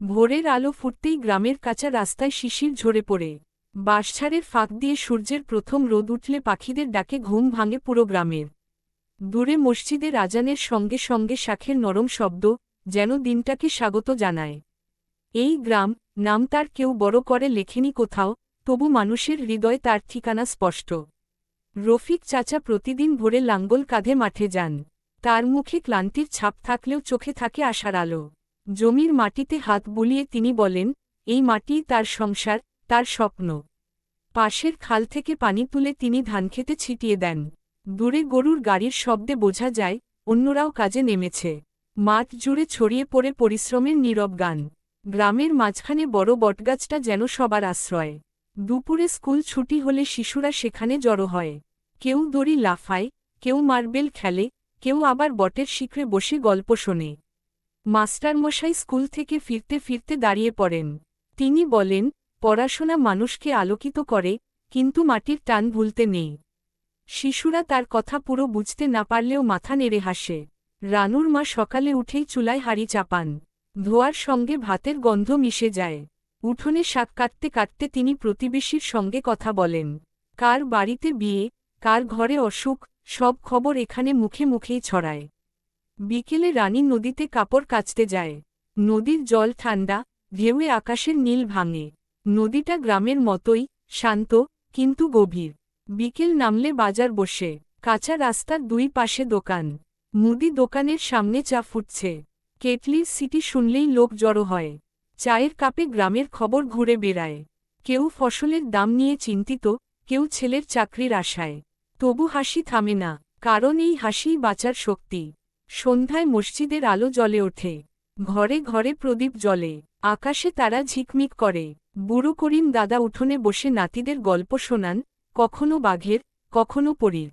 ভোরের আলো ফুটতেই গ্রামের কাঁচা রাস্তায় শিশির ঝরে পড়ে। বাঁশঝাড়ের ফাঁক দিয়ে সূর্যের প্রথম রোদ উঠলে পাখিদের ডাকে ঘুম ভাঙে পুরো গ্রামের। দূরে মসজিদের আজানের সঙ্গে সঙ্গে শাঁখের নরম শব্দ, যেন দিনটাকে স্বাগত জানায়। এই গ্রাম, নাম তার কেউ বড় করে লেখেনি কোথাও, তবু মানুষের হৃদয়ে তার ঠিকানা স্পষ্ট। রফিক চাচা প্রতিদিন ভোরে লাঙ্গল কাঁধে মাঠে যান। তার মুখে ক্লান্তির ছাপ থাকলেও চোখে থাকে আশার আলো। জমির মাটিতে হাত বুলিয়ে তিনি বলেন, এই মাটিই তার সংসার, তার স্বপ্ন। পাশের খাল থেকে পানি তুলে তিনি ধানক্ষেতে ছিটিয়ে দেন। দূরে গরুর গাড়ির শব্দে বোঝা যায়, অন্যরাও কাজে নেমেছে। মাঠ জুড়ে ছড়িয়ে পড়ে পরিশ্রমের নীরব গান। গ্রামের মাঝখানে বড় বটগাছটা যেন সবার আশ্রয়। দুপুরে স্কুল ছুটি হলে শিশুরা সেখানে জড়ো হয়। কেউ দড়ি লাফায়, কেউ মার্বেল খেলে, কেউ আবার বটের শিখরে বসে গল্প শোনে। মাস্টারমশাই স্কুল থেকে ফিরতে ফিরতে দাঁড়িয়ে পড়েন। তিনি বলেন, পড়াশোনা মানুষকে আলোকিত করে, কিন্তু মাটির টান ভুলতে নেই। শিশুরা তার কথা পুরো বুঝতে না পারলেও মাথা নেড়ে হাসে। রানুর মা সকালে উঠেই চুলায় হাঁড়ি চাপান। ধোয়ার সঙ্গে ভাতের গন্ধ মিশে যায়। উঠোনে শাক কাটতে কাটতে তিনি প্রতিবেশীর সঙ্গে কথা বলেন। কার বাড়িতে বিয়ে, কার ঘরে অসুখ, সব খবর এখানে মুখে মুখেই ছড়ায়। বিকেলে রানী নদীতে কাপড় কাচতে যায়। নদীর জল ঠান্ডা, ঢেউয়ে আকাশের নীল ভাঙে। নদীটা গ্রামের মতোই, শান্ত, কিন্তু গভীর। বিকেল নামলে বাজার বসে। কাঁচা রাস্তার দুই পাশে দোকান। মুদি দোকানের সামনে চা ফুটছে। কেটলির সিটি শুনলেই লোক জড়ো হয়। চায়ের কাপে গ্রামের খবর ঘুরে বেড়ায়। কেউ ফসলের দাম নিয়ে চিন্তিত, কেউ ছেলের চাকরির আশায়। তবু হাসি থামে না, কারণ এই হাসিই বাঁচার শক্তি। সন্ধ্যায় মসজিদের আলো জ্বলে ওঠে। ঘরে ঘরে প্রদীপ জ্বলে। আকাশে তারা ঝিকমিক করে। বুড়ো করিম দাদা উঠোনে বসে নাতিদের গল্প শোনান, কখনো বাঘের, কখনো পরীর।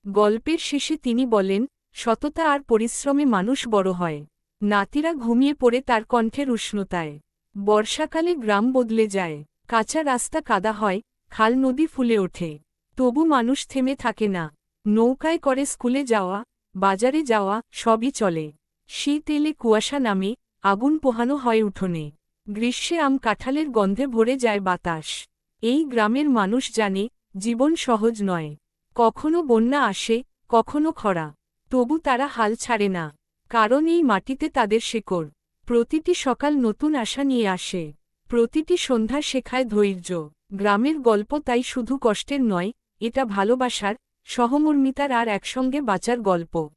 গল্পের শেষে তিনি বলেন, সততা আর পরিশ্রমে মানুষ বড় হয়। নাতিরা ঘুমিয়ে পড়ে তার কণ্ঠের উষ্ণতায়। বর্ষাকালে গ্রাম বদলে যায়। কাঁচা রাস্তা কাদা হয়, খাল নদী ফুলে ওঠে। তবু মানুষ থেমে থাকে না। নৌকায় করে স্কুলে যাওয়া, বাজারে যাওয়া, সবই চলে। শীত এলে কুয়াশা নামে, আগুন পোহানো হয় উঠোনে। গ্রীষ্মে আম কাঁঠালের গন্ধে ভরে যায় বাতাস। এই গ্রামের মানুষ জানে, জীবন সহজ নয়। কখনো বন্যা আসে, কখনো খরা। তবু তারা হাল ছাড়ে না। কারণ এই মাটিতে তাদের শেকড়। প্রতিটি সকাল নতুন আশা নিয়ে আসে। প্রতিটি সন্ধ্যা শেখায় ধৈর্য। গ্রামের গল্প তাই শুধু কষ্টের নয়, এটা ভালোবাসার, সহমর্মিতার আর একসঙ্গে বাঁচার গল্প।